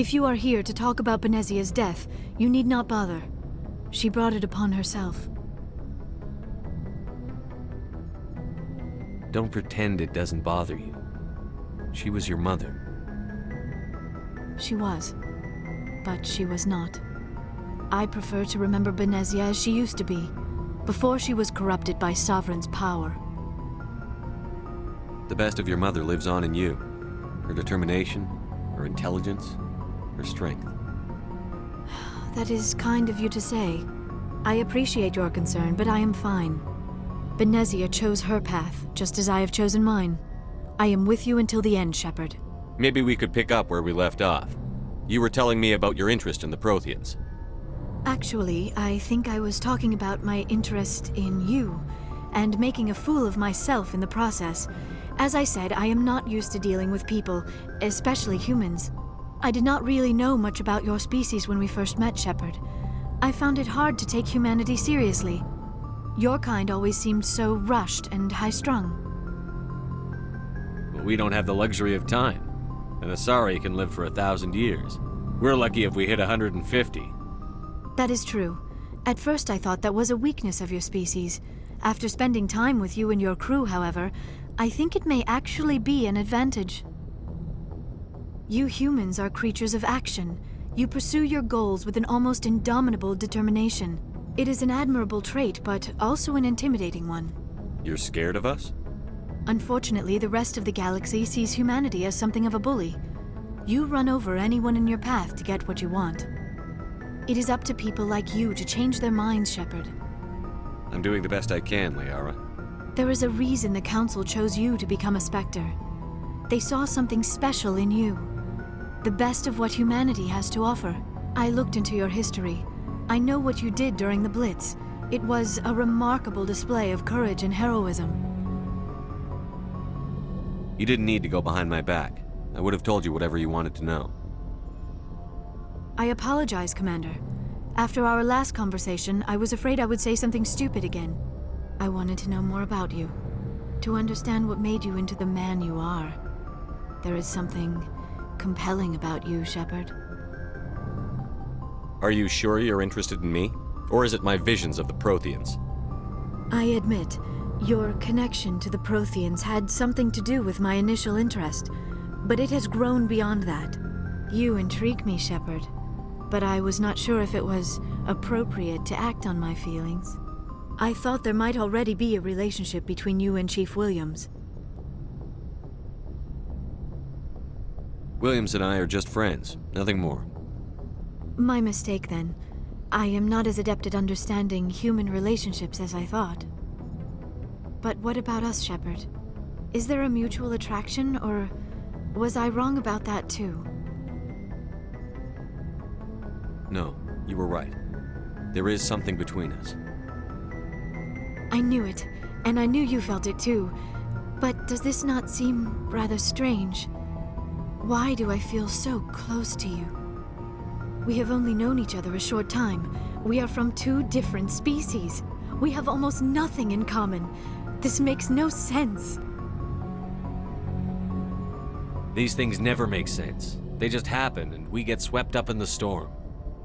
If you are here to talk about Benezia's death, you need not bother. She brought it upon herself. Don't pretend it doesn't bother you. She was your mother. She was. But she was not. I prefer to remember Benezia as she used to be, before she was corrupted by Sovereign's power. The best of your mother lives on in you. Her determination, her intelligence, her strength. That is kind of you to say. I appreciate your concern, but I am fine. Benezia chose her path, just as I have chosen mine. I am with you until the end, Shepard. Maybe we could pick up where we left off. You were telling me about your interest in the Protheans. Actually, I think I was talking about my interest in you, and making a fool of myself in the process. As I said, I am not used to dealing with people, especially humans. I did not really know much about your species when we first met, Shepard. I found it hard to take humanity seriously. Your kind always seemed so rushed and high-strung. Well, we don't have the luxury of time. An Asari can live for 1,000 years. We're lucky if we hit 150. That is true. At first I thought that was a weakness of your species. After spending time with you and your crew, however, I think it may actually be an advantage. You humans are creatures of action. You pursue your goals with an almost indomitable determination. It is an admirable trait, but also an intimidating one. You're scared of us? Unfortunately, the rest of the galaxy sees humanity as something of a bully. You run over anyone in your path to get what you want. It is up to people like you to change their minds, Shepard. I'm doing the best I can, Liara. There is a reason the Council chose you to become a Spectre. They saw something special in you. The best of what humanity has to offer. I looked into your history. I know what you did during the Blitz. It was a remarkable display of courage and heroism. You didn't need to go behind my back. I would have told you whatever you wanted to know. I apologize, Commander. After our last conversation, I was afraid I would say something stupid again. I wanted to know more about you, to understand what made you into the man you are. There is something compelling about you, Shepard. Are you sure you're interested in me? Or is it my visions of the Protheans? I admit, your connection to the Protheans had something to do with my initial interest, but it has grown beyond that. You intrigue me, Shepard, but I was not sure if it was appropriate to act on my feelings. I thought there might already be a relationship between you and Chief Williams. Williams and I are just friends, nothing more. My mistake, then. I am not as adept at understanding human relationships as I thought. But what about us, Shepard? Is there a mutual attraction, or was I wrong about that too? No, you were right. There is something between us. I knew it, and I knew you felt it too. But does this not seem rather strange? Why do I feel so close to you? We have only known each other a short time. We are from two different species. We have almost nothing in common. This makes no sense. These things never make sense. They just happen, and we get swept up in the storm.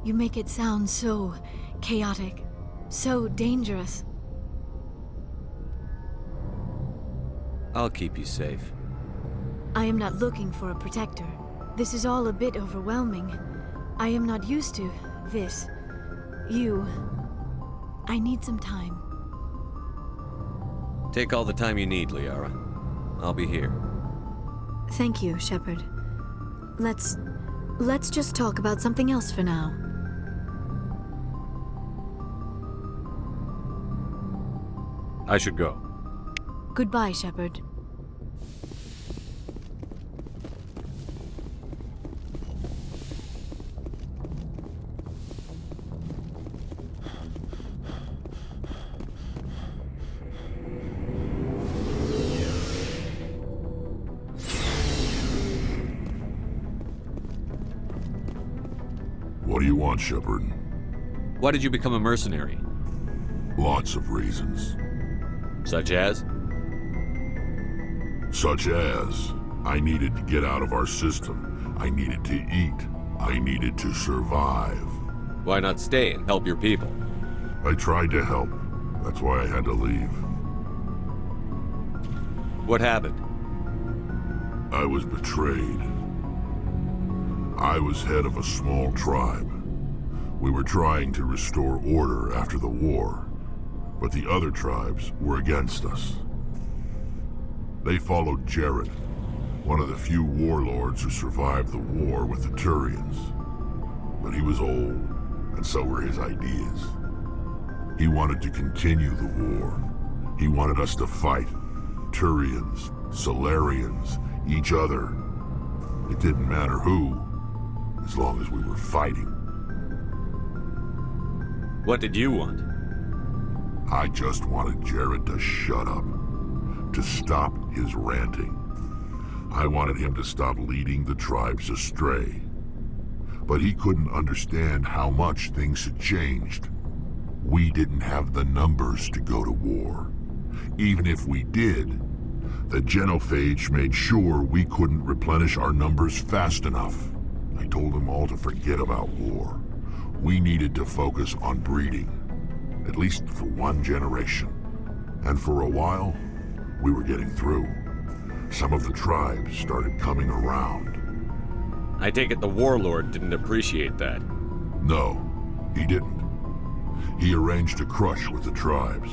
You make it sound so chaotic, so dangerous. I'll keep you safe. I am not looking for a protector. This is all a bit overwhelming. I am not used to this. You. I need some time. Take all the time you need, Liara. I'll be here. Thank you, Shepard. Let's just talk about something else for now. I should go. Goodbye, Shepard. What do you want, Shepard? Why did you become a mercenary? Lots of reasons. Such as? Such as, I needed to get out of our system. I needed to eat. I needed to survive. Why not stay and help your people? I tried to help. That's why I had to leave. What happened? I was betrayed. I was head of a small tribe. We were trying to restore order after the war, but the other tribes were against us. They followed Jared, one of the few warlords who survived the war with the Turians. But he was old, and so were his ideas. He wanted to continue the war. He wanted us to fight. Turians, Solarians, each other. It didn't matter who, as long as we were fighting. What did you want? I just wanted Jared to shut up, to stop his ranting. I wanted him to stop leading the tribes astray. But he couldn't understand how much things had changed. We didn't have the numbers to go to war. Even if we did, the genophage made sure we couldn't replenish our numbers fast enough. I told them all to forget about war. We needed to focus on breeding, at least for one generation. And for a while, we were getting through. Some of the tribes started coming around. I take it the warlord didn't appreciate that. No, he didn't. He arranged a crush with the tribes,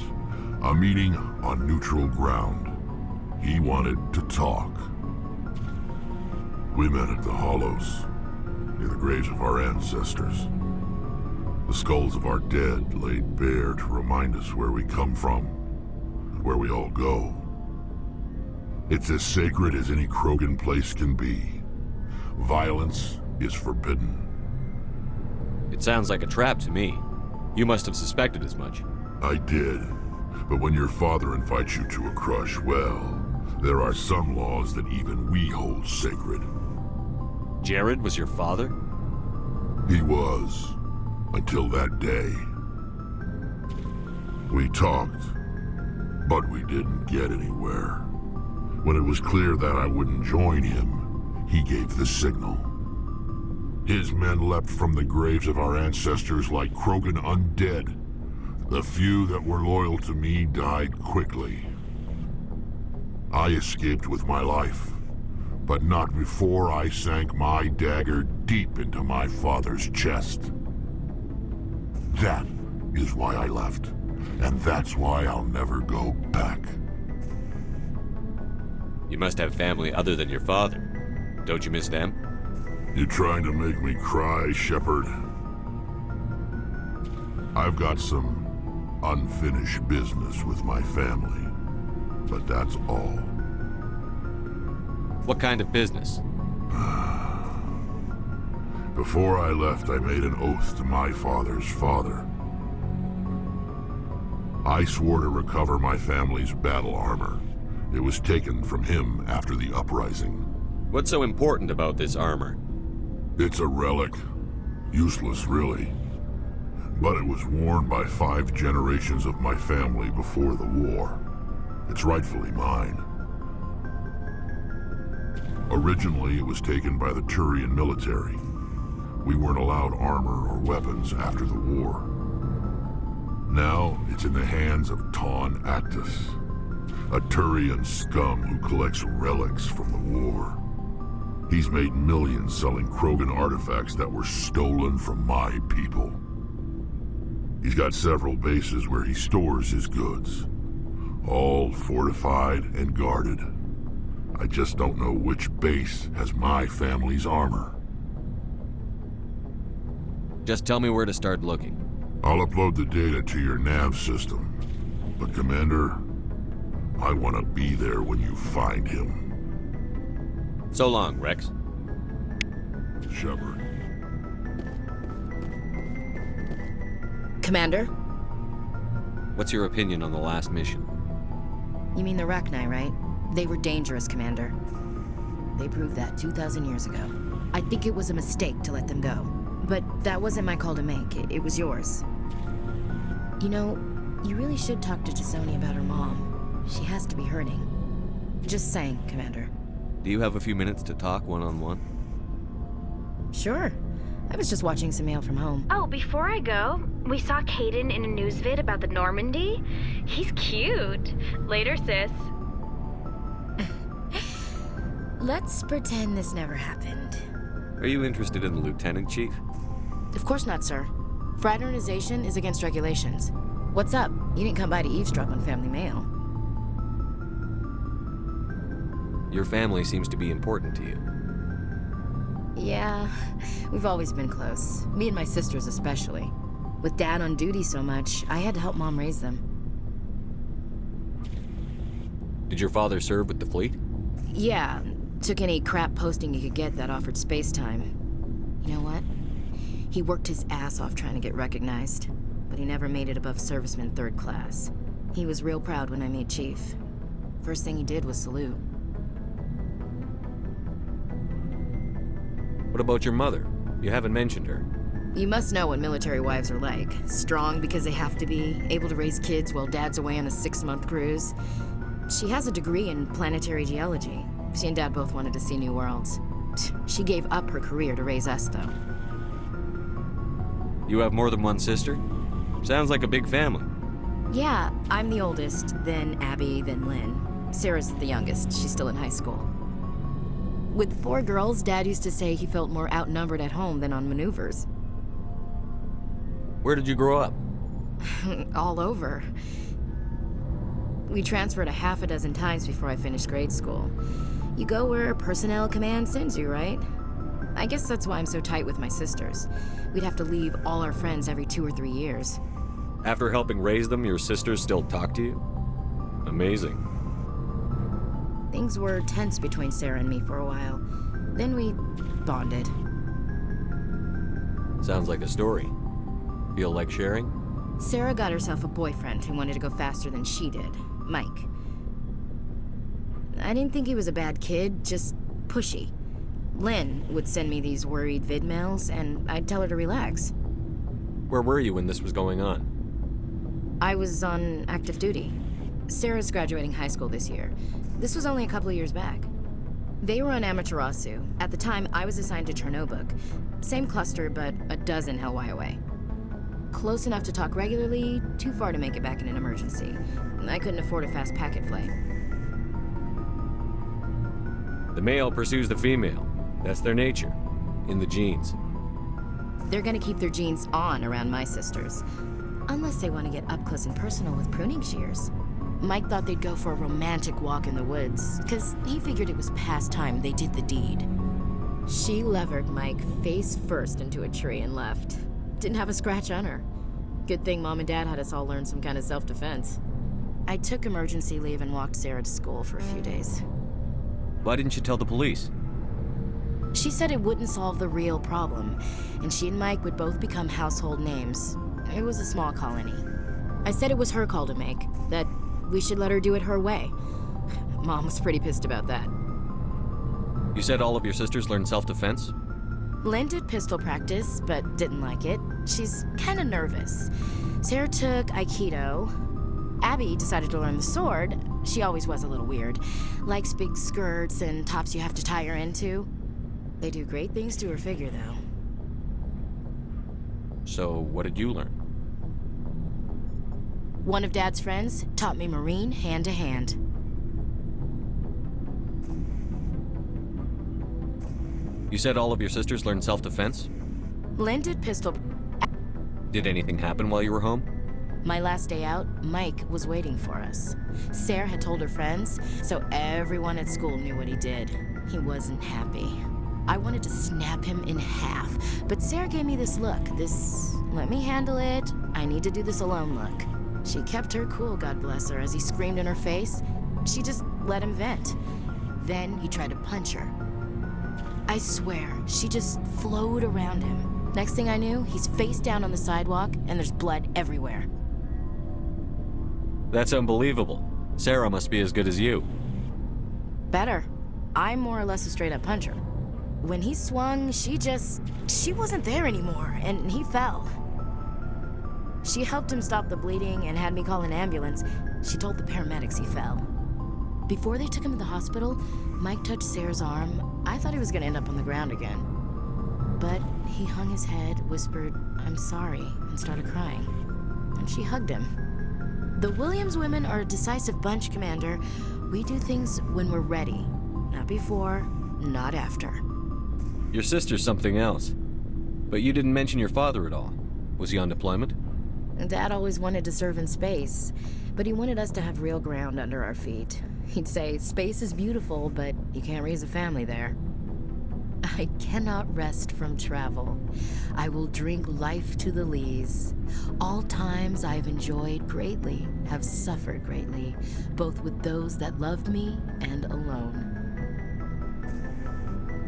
a meeting on neutral ground. He wanted to talk. We met at the Hollows, near the graves of our ancestors. The skulls of our dead laid bare to remind us where we come from and where we all go. It's as sacred as any Krogan place can be. Violence is forbidden. It sounds like a trap to me. You must have suspected as much. I did. But when your father invites you to a crush, well, there are some laws that even we hold sacred. Jared was your father? He was. Until that day. We talked, but we didn't get anywhere. When it was clear that I wouldn't join him, he gave the signal. His men leapt from the graves of our ancestors like Krogan undead. The few that were loyal to me died quickly. I escaped with my life, but not before I sank my dagger deep into my father's chest. That is why I left, and that's why I'll never go back. You must have family other than your father. Don't you miss them? You trying to make me cry, Shepard? I've got some unfinished business with my family, but that's all. What kind of business? Before I left, I made an oath to my father's father. I swore to recover my family's battle armor. It was taken from him after the uprising. What's so important about this armor? It's a relic. Useless, really. But it was worn by 5 generations of my family before the war. It's rightfully mine. Originally, it was taken by the Turian military. We weren't allowed armor or weapons after the war. Now, it's in the hands of Ton Actus, a Turian scum who collects relics from the war. He's made millions selling Krogan artifacts that were stolen from my people. He's got several bases where he stores his goods, all fortified and guarded. I just don't know which base has my family's armor. Just tell me where to start looking. I'll upload the data to your nav system. But Commander, I want to be there when you find him. So long, Rex. Shepard. Commander? What's your opinion on the last mission? You mean the Rachni, right? They were dangerous, Commander. They proved that 2,000 years ago. I think it was a mistake to let them go. But that wasn't my call to make. It was yours. You know, you really should talk to T'Soni about her mom. She has to be hurting. Just saying, Commander. Do you have a few minutes to talk one-on-one? Sure. I was just watching some mail from home. Oh, before I go, we saw Caden in a news vid about the Normandy. He's cute. Later, sis. Let's pretend this never happened. Are you interested in the lieutenant, Chief? Of course not, sir. Fraternization is against regulations. What's up? You didn't come by to eavesdrop on family mail. Your family seems to be important to you. Yeah, we've always been close. Me and my sisters especially. With Dad on duty so much, I had to help Mom raise them. Did your father serve with the fleet? Yeah, took any crap posting he could get that offered space time. You know what? He worked his ass off trying to get recognized, but he never made it above serviceman 3rd class. He was real proud when I made Chief. First thing he did was salute. What about your mother? You haven't mentioned her. You must know what military wives are like. Strong because they have to be, able to raise kids while Dad's away on a 6-month cruise. She has a degree in planetary geology. She and Dad both wanted to see new worlds. She gave up her career to raise us, though. You have more than one sister? Sounds like a big family. Yeah, I'm the oldest, then Abby, then Lynn. Sarah's the youngest. She's still in high school. With 4 girls, Dad used to say he felt more outnumbered at home than on maneuvers. Where did you grow up? All over. We transferred a half a dozen times before I finished grade school. You go where personnel command sends you, right? I guess that's why I'm so tight with my sisters. We'd have to leave all our friends every 2 or 3 years. After helping raise them, your sisters still talk to you? Amazing. Things were tense between Sarah and me for a while. Then we bonded. Sounds like a story. Feel like sharing? Sarah got herself a boyfriend who wanted to go faster than she did, Mike. I didn't think he was a bad kid, just pushy. Lynn would send me these worried vid mails, and I'd tell her to relax. Where were you when this was going on? I was on active duty. Sarah's graduating high school this year. This was only a couple of years back. They were on Amaterasu. At the time, I was assigned to Chernobog. Same cluster, but a dozen LY away. Close enough to talk regularly, too far to make it back in an emergency. I couldn't afford a fast packet flight. The male pursues the female. That's their nature. In the genes. They're gonna keep their genes on around my sisters. Unless they want to get up close and personal with pruning shears. Mike thought they'd go for a romantic walk in the woods, because he figured it was past time they did the deed. She levered Mike face first into a tree and left. Didn't have a scratch on her. Good thing Mom and Dad had us all learn some kind of self-defense. I took emergency leave and walked Sarah to school for a few days. Why didn't you tell the police? She said it wouldn't solve the real problem, and she and Mike would both become household names. It was a small colony. I said it was her call to make, that we should let her do it her way. Mom was pretty pissed about that. You said all of your sisters learned self-defense? Lynn did pistol practice, but didn't like it. She's kind of nervous. Sarah took Aikido. Abby decided to learn the sword. She always was a little weird. Likes big skirts and tops you have to tie her into. They do great things to her figure, though. So, what did you learn? One of Dad's friends taught me Marine hand to hand. You said all of your sisters learned self-defense? Lynn did pistol. Did anything happen while you were home? My last day out, Mike was waiting for us. Sarah had told her friends, so everyone at school knew what he did. He wasn't happy. I wanted to snap him in half, but Sarah gave me this look, this let me handle it, I need to do this alone look. She kept her cool, God bless her, as he screamed in her face. She just let him vent. Then he tried to punch her. I swear, she just flowed around him. Next thing I knew, he's face down on the sidewalk, and there's blood everywhere. That's unbelievable. Sarah must be as good as you. Better. I'm more or less a straight-up puncher. When he swung, she wasn't there anymore, and he fell. She helped him stop the bleeding and had me call an ambulance. She told the paramedics he fell. Before they took him to the hospital, Mike touched Sarah's arm. I thought he was gonna end up on the ground again. But he hung his head, whispered, "I'm sorry," and started crying. And she hugged him. The Williams women are a decisive bunch, Commander. We do things when we're ready. Not before, not after. Your sister's something else. But you didn't mention your father at all. Was he on deployment? Dad always wanted to serve in space, but he wanted us to have real ground under our feet. He'd say, "Space is beautiful, but you can't raise a family there." I cannot rest from travel. I will drink life to the lees. All times I've enjoyed greatly, have suffered greatly, both with those that loved me and alone.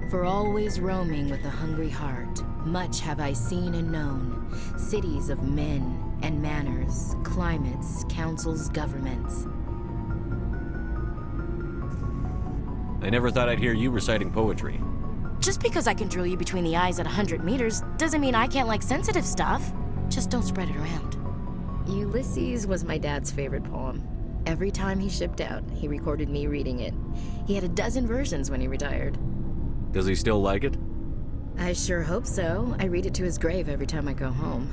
For always roaming with a hungry heart, much have I seen and known, cities of men and manners, climates, councils, governments. I never thought I'd hear you reciting poetry. Just because I can drill you between the eyes at 100 meters doesn't mean I can't like sensitive stuff. Just don't spread it around. Ulysses was my dad's favorite poem. Every time he shipped out, he recorded me reading it. He had a dozen versions when he retired. Does he still like it? I sure hope so. I read it to his grave every time I go home.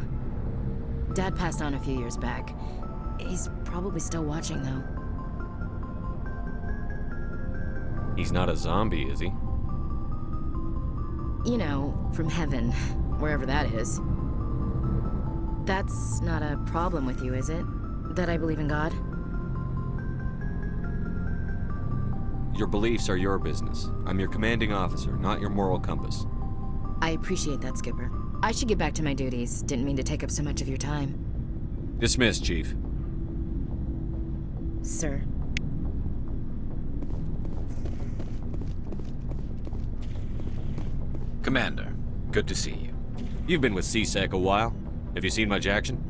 Dad passed on a few years back. He's probably still watching, though. He's not a zombie, is he? You know, from heaven, wherever that is. That's not a problem with you, is it? That I believe in God? Your beliefs are your business. I'm your commanding officer, not your moral compass. I appreciate that, Skipper. I should get back to my duties. Didn't mean to take up so much of your time. Dismissed, Chief. Sir. Commander, good to see you. You've been with CSEC a while. Have you seen much action?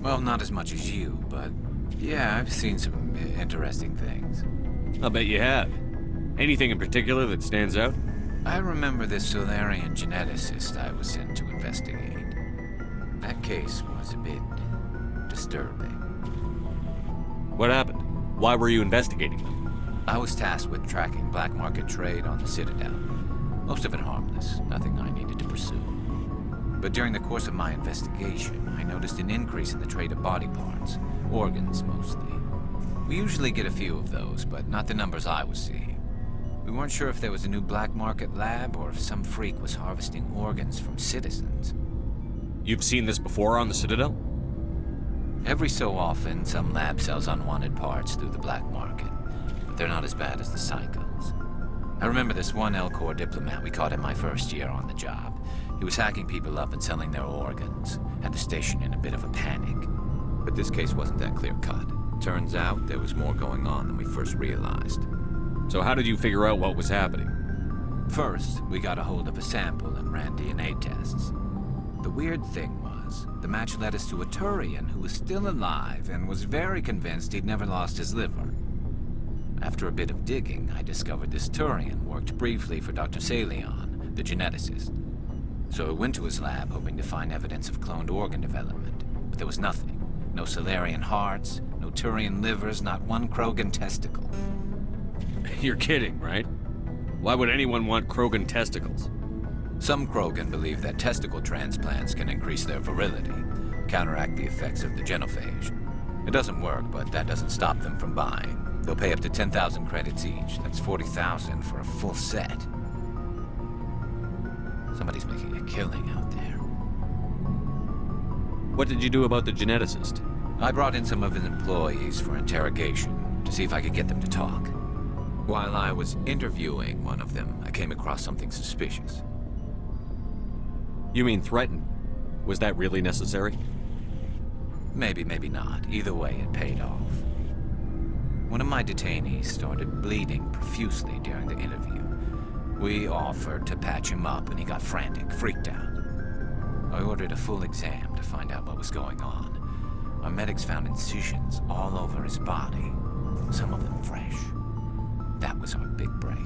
Well, not as much as you, but yeah, I've seen some interesting things. I'll bet you have. Anything in particular that stands out? I remember this Solarian geneticist I was sent to investigate. That case was a bit disturbing. What happened? Why were you investigating them? I was tasked with tracking black market trade on the Citadel. Most of it harmless, nothing I needed to pursue. But during the course of my investigation, I noticed an increase in the trade of body parts, organs mostly. We usually get a few of those, but not the numbers I was seeing. We weren't sure if there was a new black market lab or if some freak was harvesting organs from citizens. You've seen this before on the Citadel? Every so often, some lab sells unwanted parts through the black market, but they're not as bad as the psychos. I remember this one L-Corps diplomat we caught in my first year on the job. He was hacking people up and selling their organs. Had the station in a bit of a panic. But this case wasn't that clear-cut. Turns out there was more going on than we first realized. So how did you figure out what was happening? First, we got a hold of a sample and ran DNA tests. The weird thing was, the match led us to a Turian who was still alive and was very convinced he'd never lost his liver. After a bit of digging, I discovered this Turian worked briefly for Dr. Salion, the geneticist. So I went to his lab hoping to find evidence of cloned organ development, but there was nothing. No Solarian hearts, no Turian livers, not one Krogan testicle. You're kidding, right? Why would anyone want Krogan testicles? Some Krogan believe that testicle transplants can increase their virility, counteract the effects of the genophage. It doesn't work, but that doesn't stop them from buying. They'll pay up to 10,000 credits each. That's 40,000 for a full set. Somebody's making a killing out there. What did you do about the geneticist? I brought in some of his employees for interrogation to see if I could get them to talk. While I was interviewing one of them, I came across something suspicious. You mean threaten? Was that really necessary? Maybe, maybe not. Either way, it paid off. One of my detainees started bleeding profusely during the interview. We offered to patch him up and he got frantic, freaked out. I ordered a full exam to find out what was going on. Our medics found incisions all over his body, some of them fresh. That was our big break.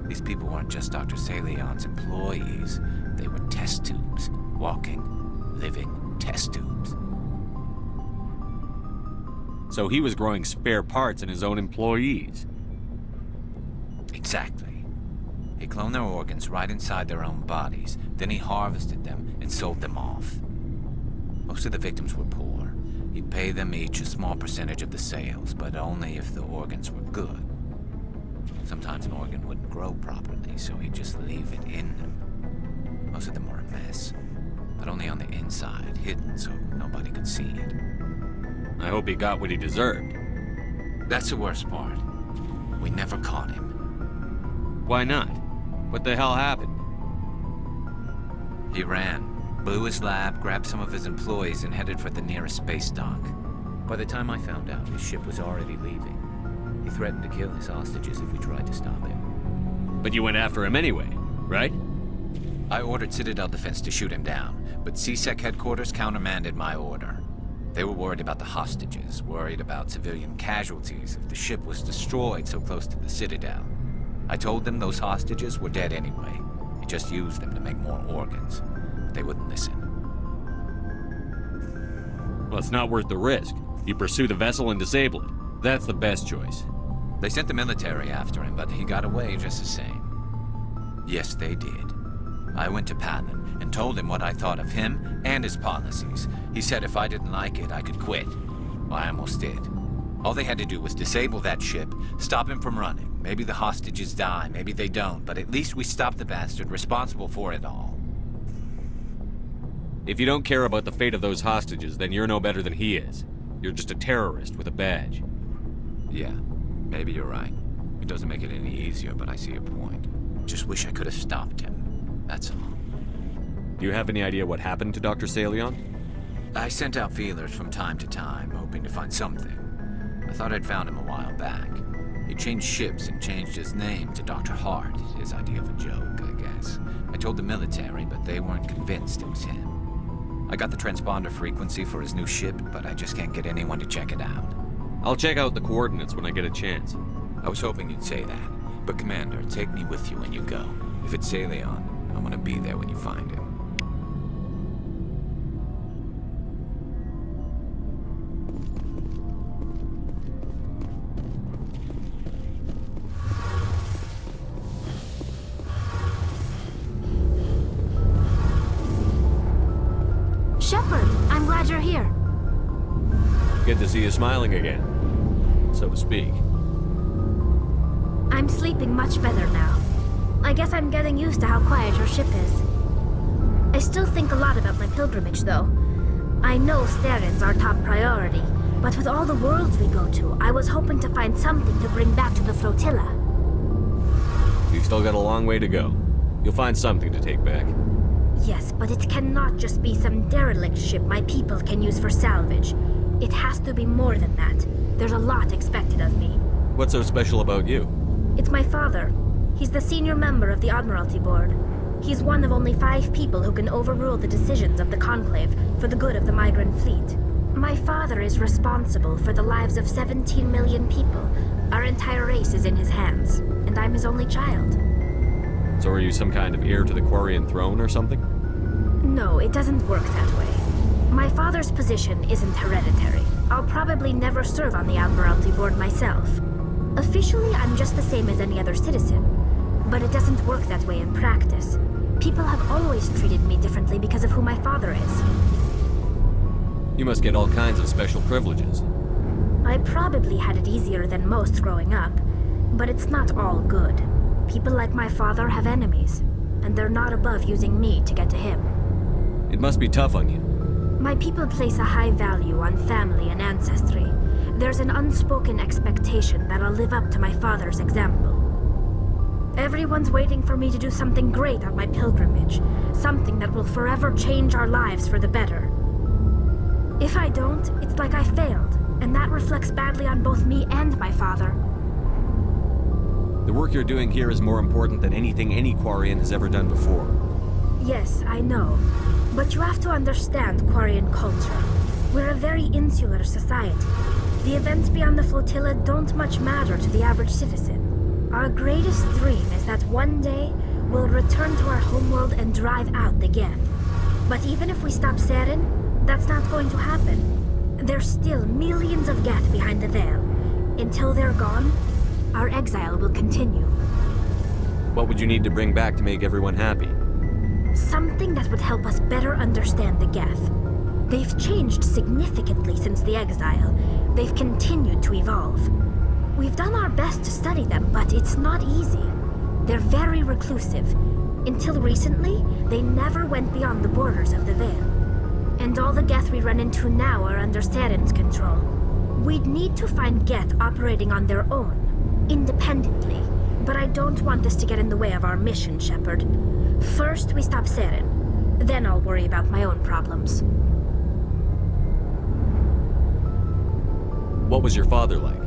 These people weren't just Dr. Salion's employees. They were test tubes. Walking, living test tubes. So he was growing spare parts in his own employees. Exactly. He cloned their organs right inside their own bodies. Then he harvested them and sold them off. Most of the victims were poor. He'd pay them each a small percentage of the sales, but only if the organs were good. Sometimes an organ wouldn't grow properly, so he'd just leave it in them. Most of them were a mess, but only on the inside, hidden so nobody could see it. I hope he got what he deserved. That's the worst part. We never caught him. Why not? What the hell happened? He ran, blew his lab, grabbed some of his employees, and headed for the nearest space dock. By the time I found out, his ship was already leaving. He threatened to kill his hostages if we tried to stop him. But you went after him anyway, right? I ordered Citadel Defense to shoot him down, but CSEC headquarters countermanded my order. They were worried about the hostages, worried about civilian casualties if the ship was destroyed so close to the Citadel. I told them those hostages were dead anyway. He just used them to make more organs. But they wouldn't listen. Well, it's not worth the risk. You pursue the vessel and disable it. That's the best choice. They sent the military after him, but he got away just the same. Yes, they did. I went to Palin and told him what I thought of him and his policies. He said if I didn't like it, I could quit. Well, I almost did. All they had to do was disable that ship, stop him from running. Maybe the hostages die, maybe they don't, but at least we stopped the bastard responsible for it all. If you don't care about the fate of those hostages, then you're no better than he is. You're just a terrorist with a badge. Yeah, maybe you're right. It doesn't make it any easier, but I see your point. Just wish I could have stopped him. That's all. Do you have any idea what happened to Dr. Salion? I sent out feelers from time to time, hoping to find something. I thought I'd found him a while back. He changed ships and changed his name to Dr. Hart, his idea of a joke, I guess. I told the military, but they weren't convinced it was him. I got the transponder frequency for his new ship, but I just can't get anyone to check it out. I'll check out the coordinates when I get a chance. I was hoping you'd say that. But Commander, take me with you when you go. If it's Salion, I want to be there when you find him. Shepard, I'm glad you're here. Good to see you smiling again, so to speak. I'm sleeping much better now. I guess I'm getting used to how quiet your ship is. I still think a lot about my pilgrimage, though. I know Starin's our top priority, but with all the worlds we go to, I was hoping to find something to bring back to the flotilla. You've still got a long way to go. You'll find something to take back. Yes, but it cannot just be some derelict ship my people can use for salvage. It has to be more than that. There's a lot expected of me. What's so special about you? It's my father. He's the senior member of the Admiralty Board. He's one of only 5 people who can overrule the decisions of the Conclave for the good of the migrant fleet. My father is responsible for the lives of 17 million people. Our entire race is in his hands, and I'm his only child. So are you some kind of heir to the Quarian throne or something? No, it doesn't work that way. My father's position isn't hereditary. I'll probably never serve on the Admiralty Board myself. Officially, I'm just the same as any other citizen, but it doesn't work that way in practice. People have always treated me differently because of who my father is. You must get all kinds of special privileges. I probably had it easier than most growing up, but it's not all good. People like my father have enemies, and they're not above using me to get to him. It must be tough on you. My people place a high value on family and ancestry. There's an unspoken expectation that I'll live up to my father's example. Everyone's waiting for me to do something great on my pilgrimage, something that will forever change our lives for the better. If I don't, it's like I failed, and that reflects badly on both me and my father. The work you're doing here is more important than anything any Quarian has ever done before. Yes, I know. But you have to understand Quarian culture. We're a very insular society. The events beyond the flotilla don't much matter to the average citizen. Our greatest dream is that one day we'll return to our homeworld and drive out the Geth. But even if we stop Saren, that's not going to happen. There's still millions of Geth behind the veil. Until they're gone, our exile will continue. What would you need to bring back to make everyone happy? Something that would help us better understand the Geth. They've changed significantly since the exile. They've continued to evolve. We've done our best to study them, but it's not easy. They're very reclusive. Until recently, they never went beyond the borders of the Veil. And all the Geth we run into now are under Saren's control. We'd need to find Geth operating on their own, independently. But I don't want this to get in the way of our mission, Shepard. First, we stop Saren. Then I'll worry about my own problems. What was your father like?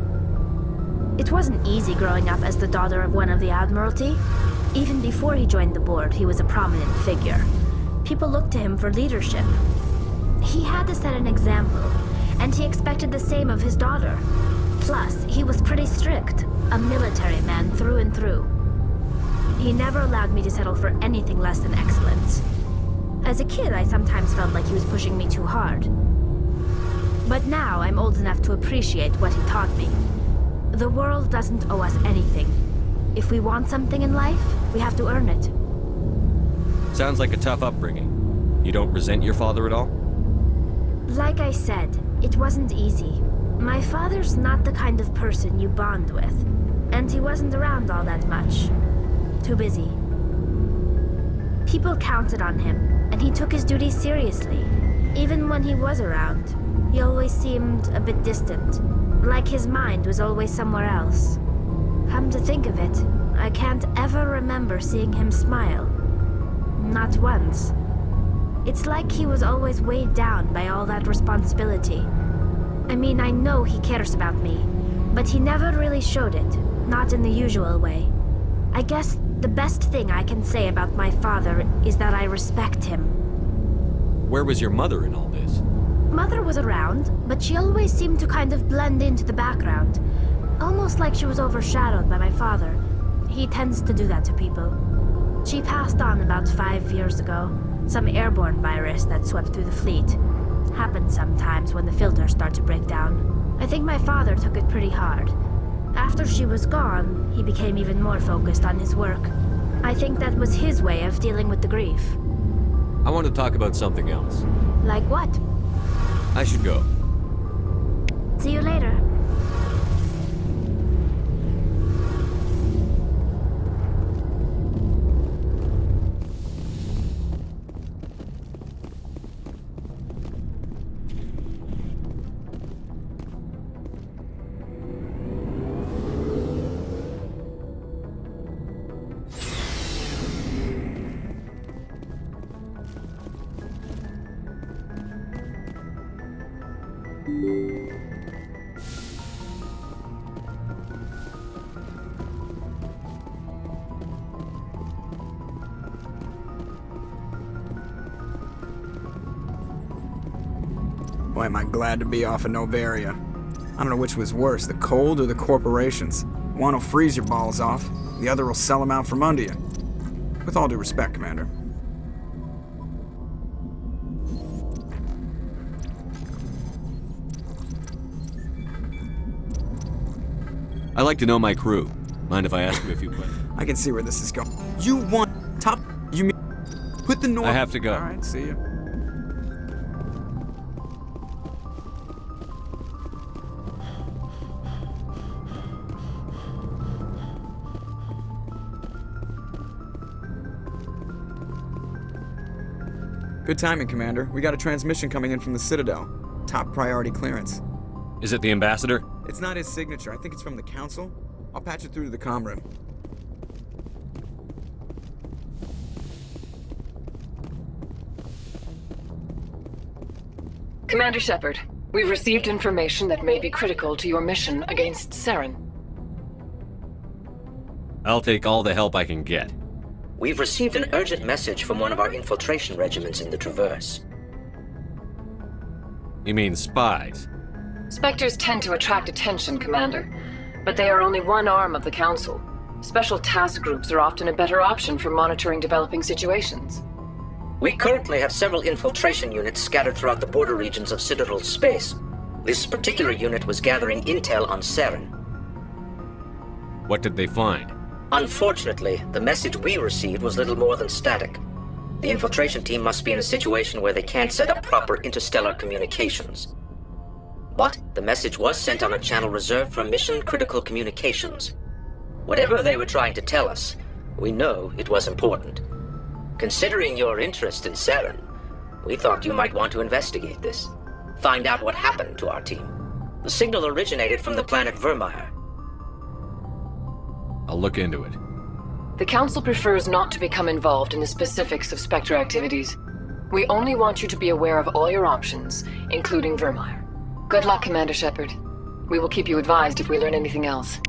It wasn't easy growing up as the daughter of one of the Admiralty. Even before he joined the board, he was a prominent figure. People looked to him for leadership. He had to set an example, and he expected the same of his daughter. Plus, he was pretty strict, a military man through and through. He never allowed me to settle for anything less than excellence. As a kid, I sometimes felt like he was pushing me too hard. But now I'm old enough to appreciate what he taught me. The world doesn't owe us anything. If we want something in life, we have to earn it. Sounds like a tough upbringing. You don't resent your father at all? Like I said, it wasn't easy. My father's not the kind of person you bond with, and he wasn't around all that much. Too busy. People counted on him, and he took his duties seriously. Even when he was around, he always seemed a bit distant, like his mind was always somewhere else. Come to think of it, I can't ever remember seeing him smile. Not once. It's like he was always weighed down by all that responsibility. I mean, I know he cares about me, but he never really showed it, not in the usual way. I guess the best thing I can say about my father is that I respect him. Where was your mother in all this? Mother was around, but she always seemed to kind of blend into the background. Almost like she was overshadowed by my father. He tends to do that to people. She passed on about 5 years ago. Some airborne virus that swept through the fleet. Happens sometimes when the filters start to break down. I think my father took it pretty hard. After she was gone, he became even more focused on his work. I think that was his way of dealing with the grief. I want to talk about something else. Like what? I should go. See you later. Boy, am I glad to be off of Novaria. I don't know which was worse, the cold or the corporations. One will freeze your balls off, the other will sell them out from under you. With all due respect, Commander. I like to know my crew. Mind if I ask you a few questions? I can see where this is going. You want top... You mean... Put the North... I have to go. Alright, see you. Good timing, Commander. We got a transmission coming in from the Citadel. Top priority clearance. Is it the ambassador? It's not his signature. I think it's from the Council. I'll patch it through to the comm room. Commander Shepard, we've received information that may be critical to your mission against Saren. I'll take all the help I can get. We've received an urgent message from one of our infiltration regiments in the Traverse. You mean spies? Spectres tend to attract attention, Commander, but they are only one arm of the Council. Special task groups are often a better option for monitoring developing situations. We currently have several infiltration units scattered throughout the border regions of Citadel space. This particular unit was gathering intel on Saren. What did they find? Unfortunately, the message we received was little more than static. The infiltration team must be in a situation where they can't set up proper interstellar communications. But the message was sent on a channel reserved for mission-critical communications. Whatever they were trying to tell us, we know it was important. Considering your interest in Saren, we thought you might want to investigate this. Find out what happened to our team. The signal originated from the planet Vermeer. I'll look into it. The Council prefers not to become involved in the specifics of Spectre activities. We only want you to be aware of all your options, including Vermeer. Good luck, Commander Shepard. We will keep you advised if we learn anything else.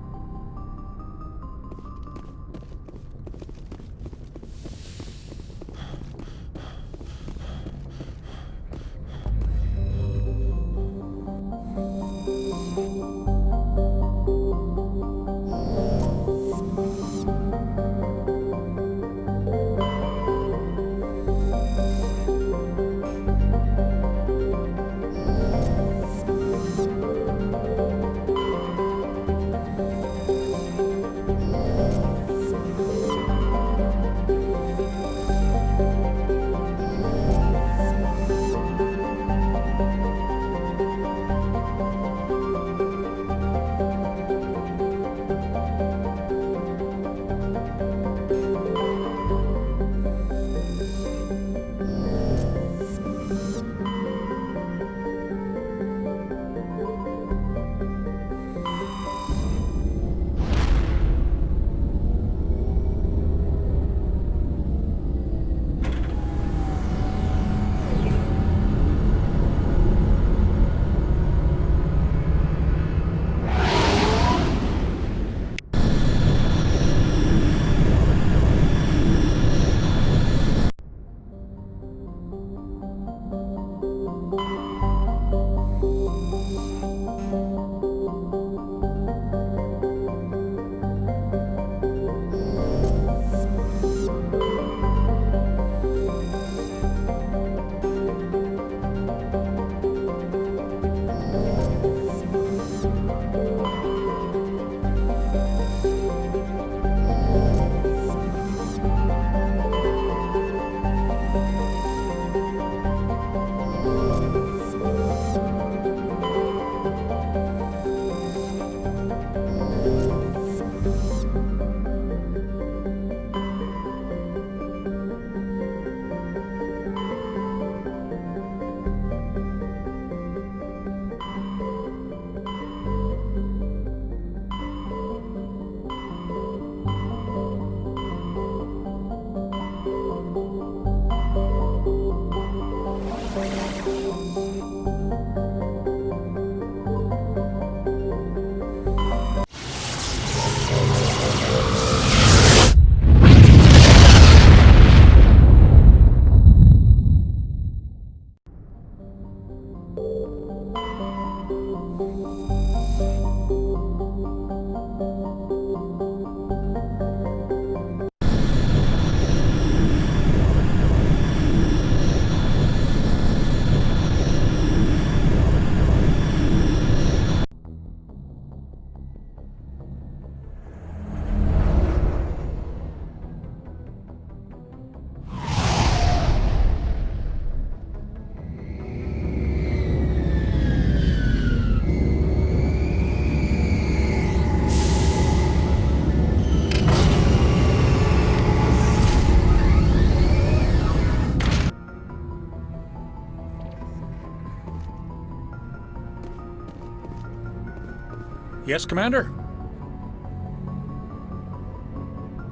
Yes, Commander?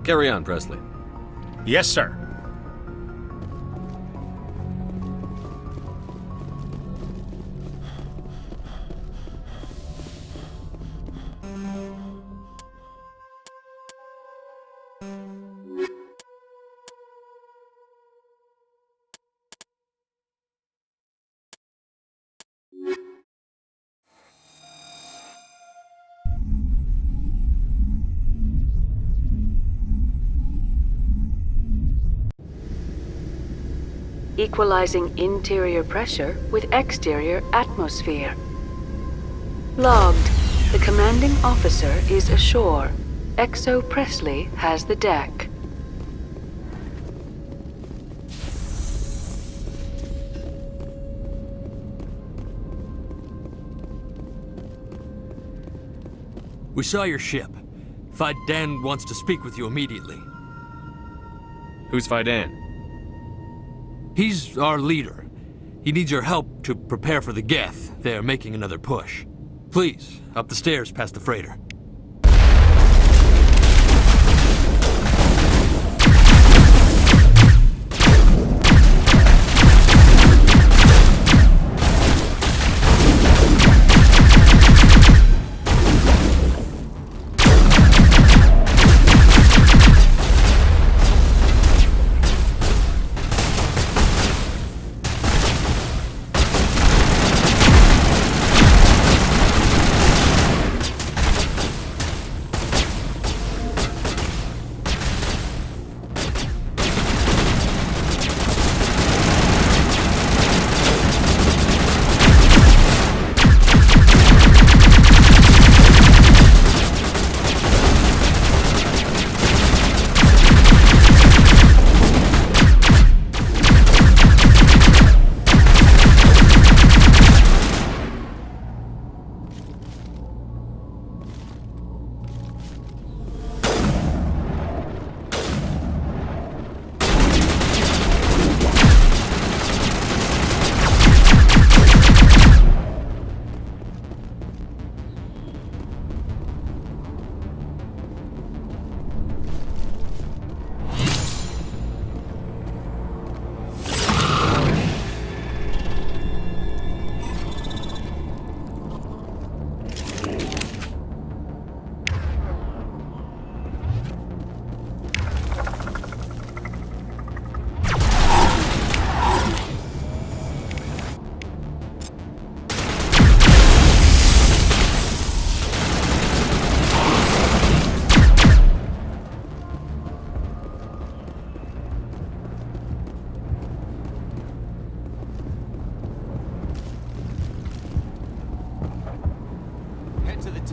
Carry on, Presley. Yes, sir. Equalizing interior pressure with exterior atmosphere. Logged. The commanding officer is ashore. XO Presley has the deck. We saw your ship. Fidan wants to speak with you immediately. Who's Fidan? He's our leader. He needs your help to prepare for the Geth. They're making another push. Please, up the stairs past the freighter.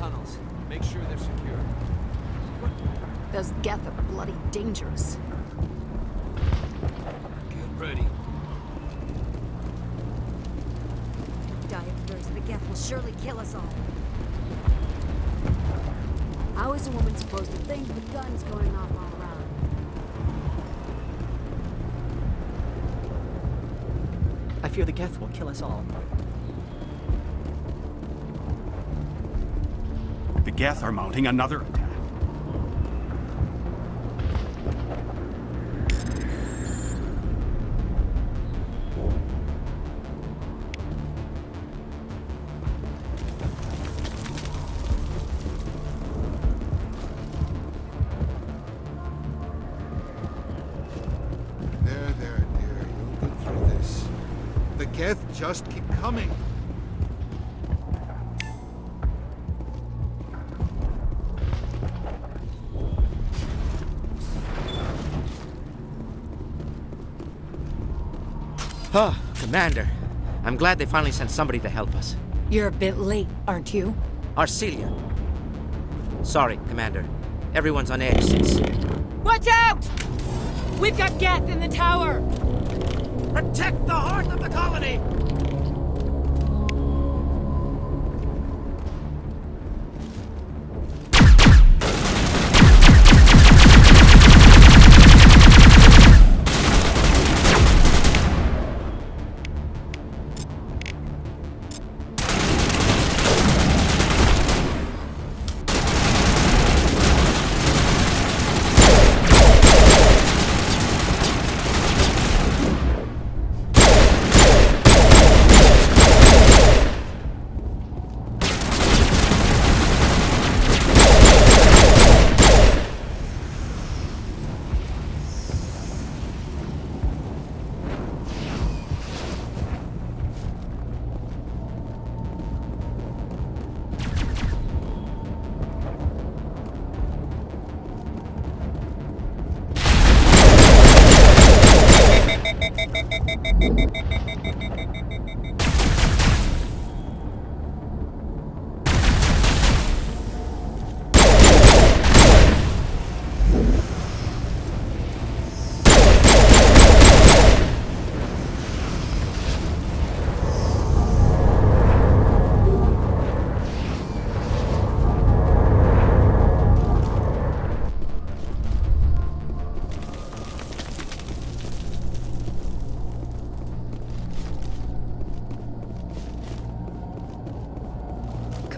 tunnels. Make sure they're secure. Those Geth are bloody dangerous. Get ready. Die of thirst. The Geth will surely kill us all. How is a woman supposed to think with guns going off all around? I fear the Geth will kill us all. The Geth are mounting another attack. There, dear. You'll get through this. The Geth just keep coming. Oh, Commander. I'm glad they finally sent somebody to help us. You're a bit late, aren't you? Arcelia. Sorry, Commander. Everyone's on edge since... Watch out! We've got Geth in the tower! Protect the heart of the colony!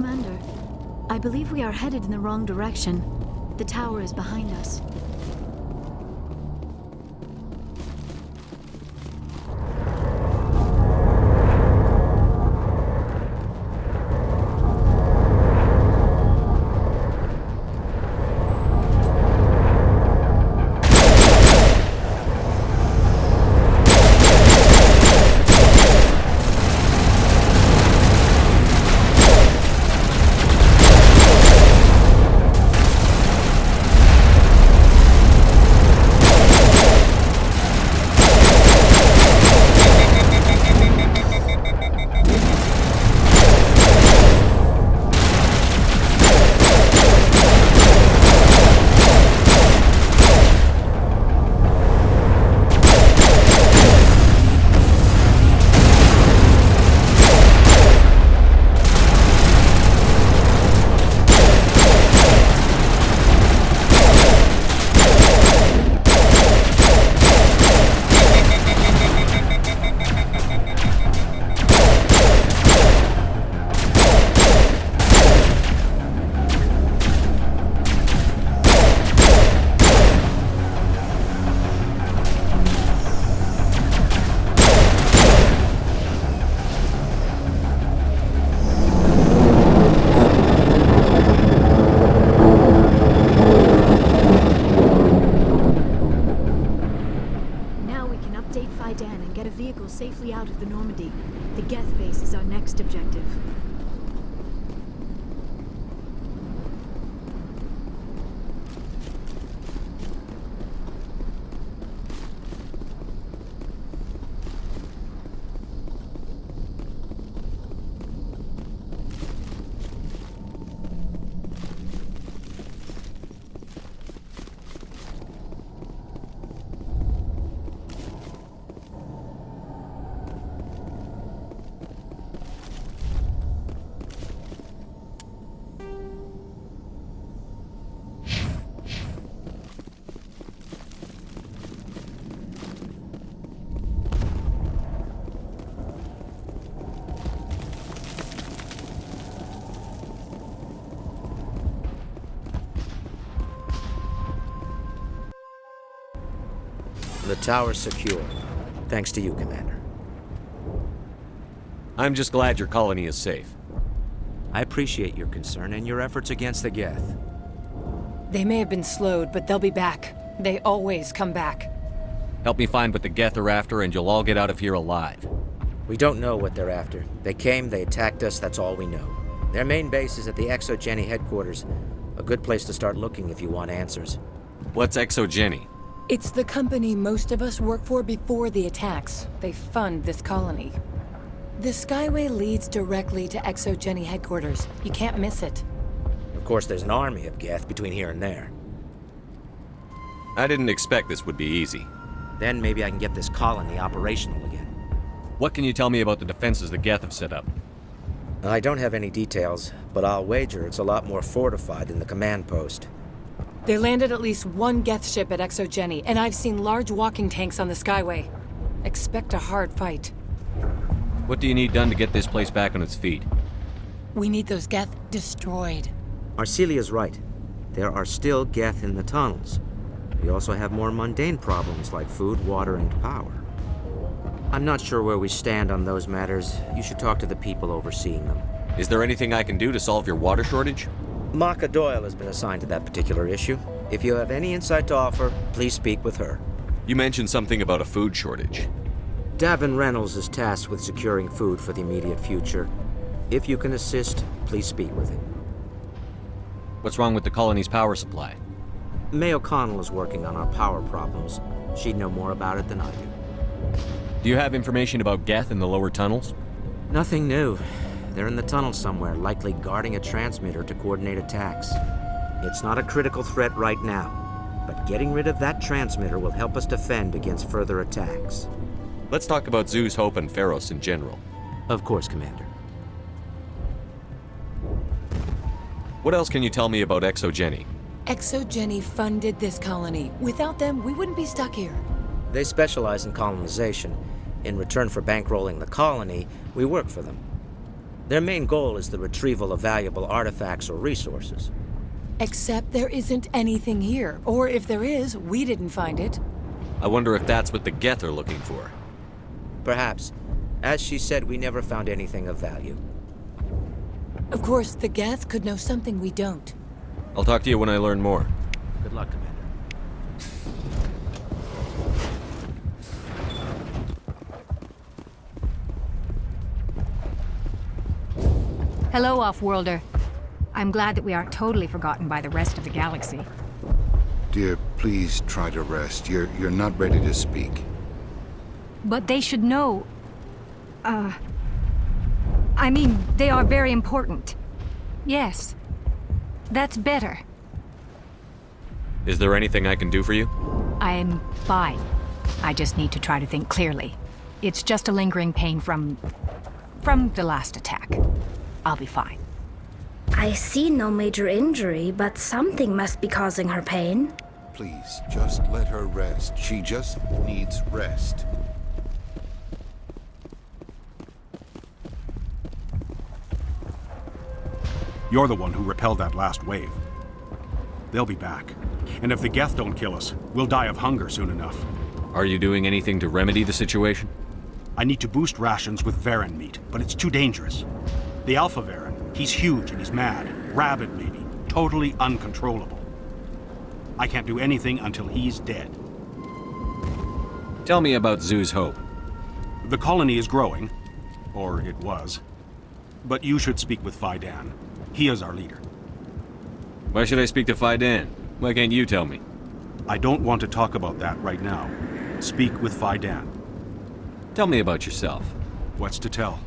Commander. I believe we are headed in the wrong direction. The tower is behind us. Safely out of the Normandy. The Geth base is our next objective. The tower's secure. Thanks to you, Commander. I'm just glad your colony is safe. I appreciate your concern and your efforts against the Geth. They may have been slowed, but they'll be back. They always come back. Help me find what the Geth are after, and you'll all get out of here alive. We don't know what they're after. They came, they attacked us, that's all we know. Their main base is at the Exogeny headquarters. A good place to start looking if you want answers. What's Exogeny? It's the company most of us work for before the attacks. They fund this colony. The Skyway leads directly to Exogeny headquarters. You can't miss it. Of course, there's an army of Geth between here and there. I didn't expect this would be easy. Then maybe I can get this colony operational again. What can you tell me about the defenses the Geth have set up? I don't have any details, but I'll wager it's a lot more fortified than the command post. They landed at least one Geth ship at Exogeny, and I've seen large walking tanks on the Skyway. Expect a hard fight. What do you need done to get this place back on its feet? We need those Geth destroyed. Arcelia's right. There are still Geth in the tunnels. We also have more mundane problems like food, water, and power. I'm not sure where we stand on those matters. You should talk to the people overseeing them. Is there anything I can do to solve your water shortage? Maka Doyle has been assigned to that particular issue. If you have any insight to offer, please speak with her. You mentioned something about a food shortage. Davin Reynolds is tasked with securing food for the immediate future. If you can assist, please speak with him. What's wrong with the colony's power supply? May O'Connell is working on our power problems. She'd know more about it than I do. Do you have information about Geth in the lower tunnels? Nothing new. They're in the tunnel somewhere, likely guarding a transmitter to coordinate attacks. It's not a critical threat right now, but getting rid of that transmitter will help us defend against further attacks. Let's talk about Zoo's Hope and Pharos in general. Of course, Commander. What else can you tell me about Exogeny? Exogeny funded this colony. Without them, we wouldn't be stuck here. They specialize in colonization. In return for bankrolling the colony, we work for them. Their main goal is the retrieval of valuable artifacts or resources. Except there isn't anything here. Or if there is, we didn't find it. I wonder if that's what the Geth are looking for. Perhaps. As she said, we never found anything of value. Of course, the Geth could know something we don't. I'll talk to you when I learn more. Good luck, Commander. Hello, Off-Worlder. I'm glad that we aren't totally forgotten by the rest of the galaxy. Dear, please try to rest. You're not ready to speak. But they should know... I mean, they are very important. Yes. That's better. Is there anything I can do for you? I'm fine. I just need to try to think clearly. It's just a lingering pain from the last attack. I'll be fine. I see no major injury, but something must be causing her pain. Please, just let her rest. She just needs rest. You're the one who repelled that last wave. They'll be back. And if the Geth don't kill us, we'll die of hunger soon enough. Are you doing anything to remedy the situation? I need to boost rations with Varen meat, but it's too dangerous. The Alpha Varen, he's huge and he's mad. Rabid, maybe. Totally uncontrollable. I can't do anything until he's dead. Tell me about Zoo's Hope. The colony is growing. Or it was. But you should speak with Faidan. He is our leader. Why should I speak to Faidan? Why can't you tell me? I don't want to talk about that right now. Speak with Faidan. Tell me about yourself. What's to tell?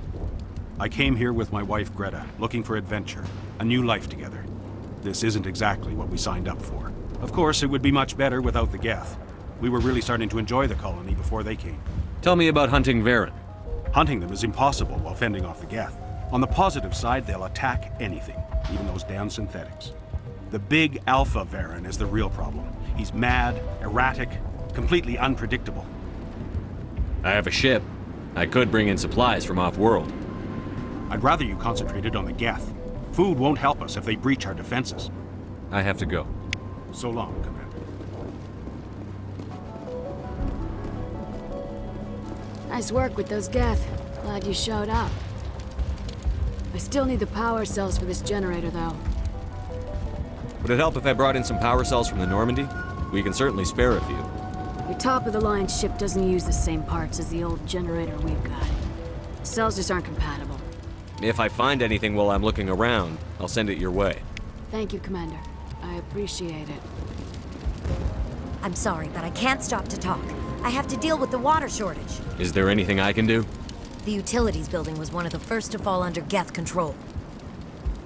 I came here with my wife Greta, looking for adventure, a new life together. This isn't exactly what we signed up for. Of course, it would be much better without the Geth. We were really starting to enjoy the colony before they came. Tell me about hunting Varen. Hunting them is impossible while fending off the Geth. On the positive side, they'll attack anything, even those damn synthetics. The big Alpha Varen is the real problem. He's mad, erratic, completely unpredictable. I have a ship. I could bring in supplies from off-world. I'd rather you concentrated on the Geth. Food won't help us if they breach our defenses. I have to go. So long, Commander. Nice work with those Geth. Glad you showed up. I still need the power cells for this generator, though. Would it help if I brought in some power cells from the Normandy? We can certainly spare a few. Your top-of-the-line ship doesn't use the same parts as the old generator we've got. The cells just aren't compatible. If I find anything while I'm looking around, I'll send it your way. Thank you, Commander. I appreciate it. I'm sorry, but I can't stop to talk. I have to deal with the water shortage. Is there anything I can do? The utilities building was one of the first to fall under Geth control.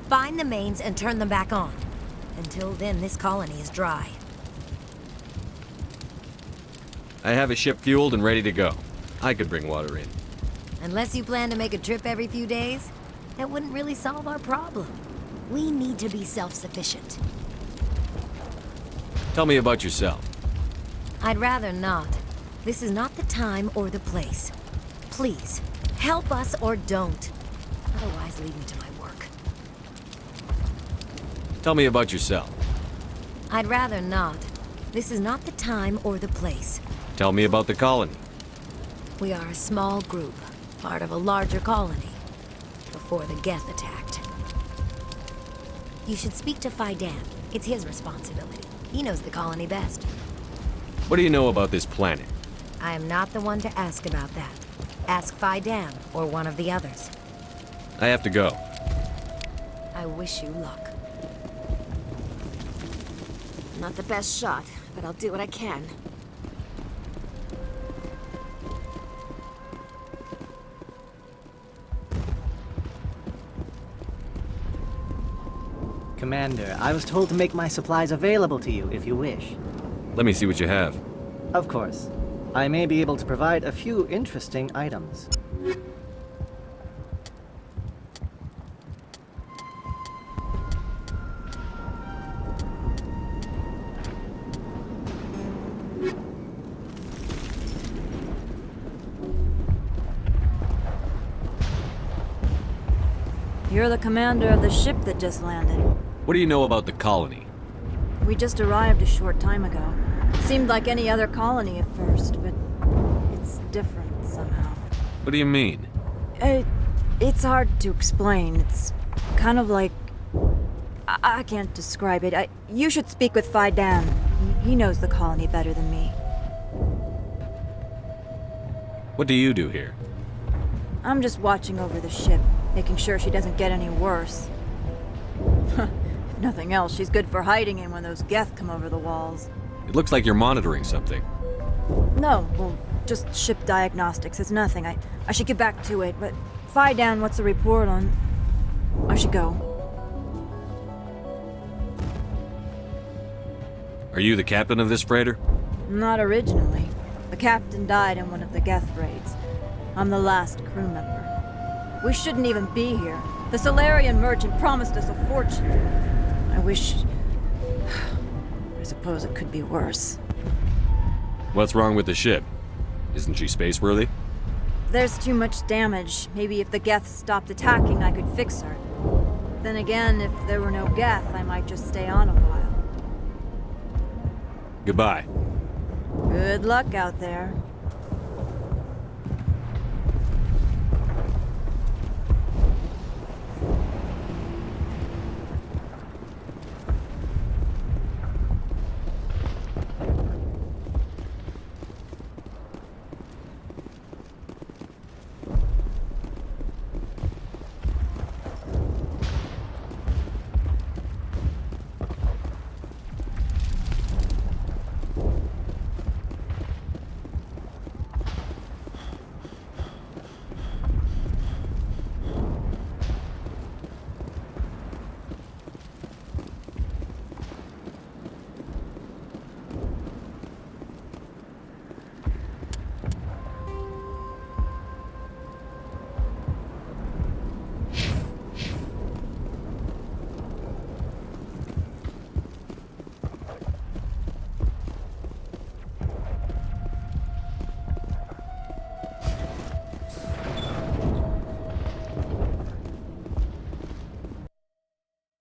Find the mains and turn them back on. Until then, this colony is dry. I have a ship fueled and ready to go. I could bring water in. Unless you plan to make a trip every few days, that wouldn't really solve our problem. We need to be self-sufficient. Tell me about yourself. I'd rather not. This is not the time or the place. Please, help us or don't. Otherwise, leave me to my work. Tell me about yourself. I'd rather not. This is not the time or the place. Tell me about the colony. We are a small group, part of a larger colony, before the Geth attacked. You should speak to Faidan. It's his responsibility. He knows the colony best. What do you know about this planet? I am not the one to ask about that. Ask Faidan or one of the others. I have to go. I wish you luck. Not the best shot, but I'll do what I can. Commander, I was told to make my supplies available to you if you wish. Let me see what you have. Of course. I may be able to provide a few interesting items. You're the commander of the ship that just landed. What do you know about the colony? We just arrived a short time ago. Seemed like any other colony at first, but it's different somehow. What do you mean? It's hard to explain. It's kind of like... I can't describe it. You should speak with Phi Dan. He knows the colony better than me. What do you do here? I'm just watching over the ship, making sure she doesn't get any worse. If nothing else, she's good for hiding in when those Geth come over the walls. It looks like you're monitoring something. No, well, just ship diagnostics. It's nothing. I should get back to it, but Phi Dan, what's the report on... I should go. Are you the captain of this freighter? Not originally. The captain died in one of the Geth raids. I'm the last crew member. We shouldn't even be here. The Solarian merchant promised us a fortune. I wish... I suppose it could be worse. What's wrong with the ship? Isn't she spaceworthy? There's too much damage. Maybe if the Geth stopped attacking, I could fix her. Then again, if there were no Geth, I might just stay on a while. Goodbye. Good luck out there.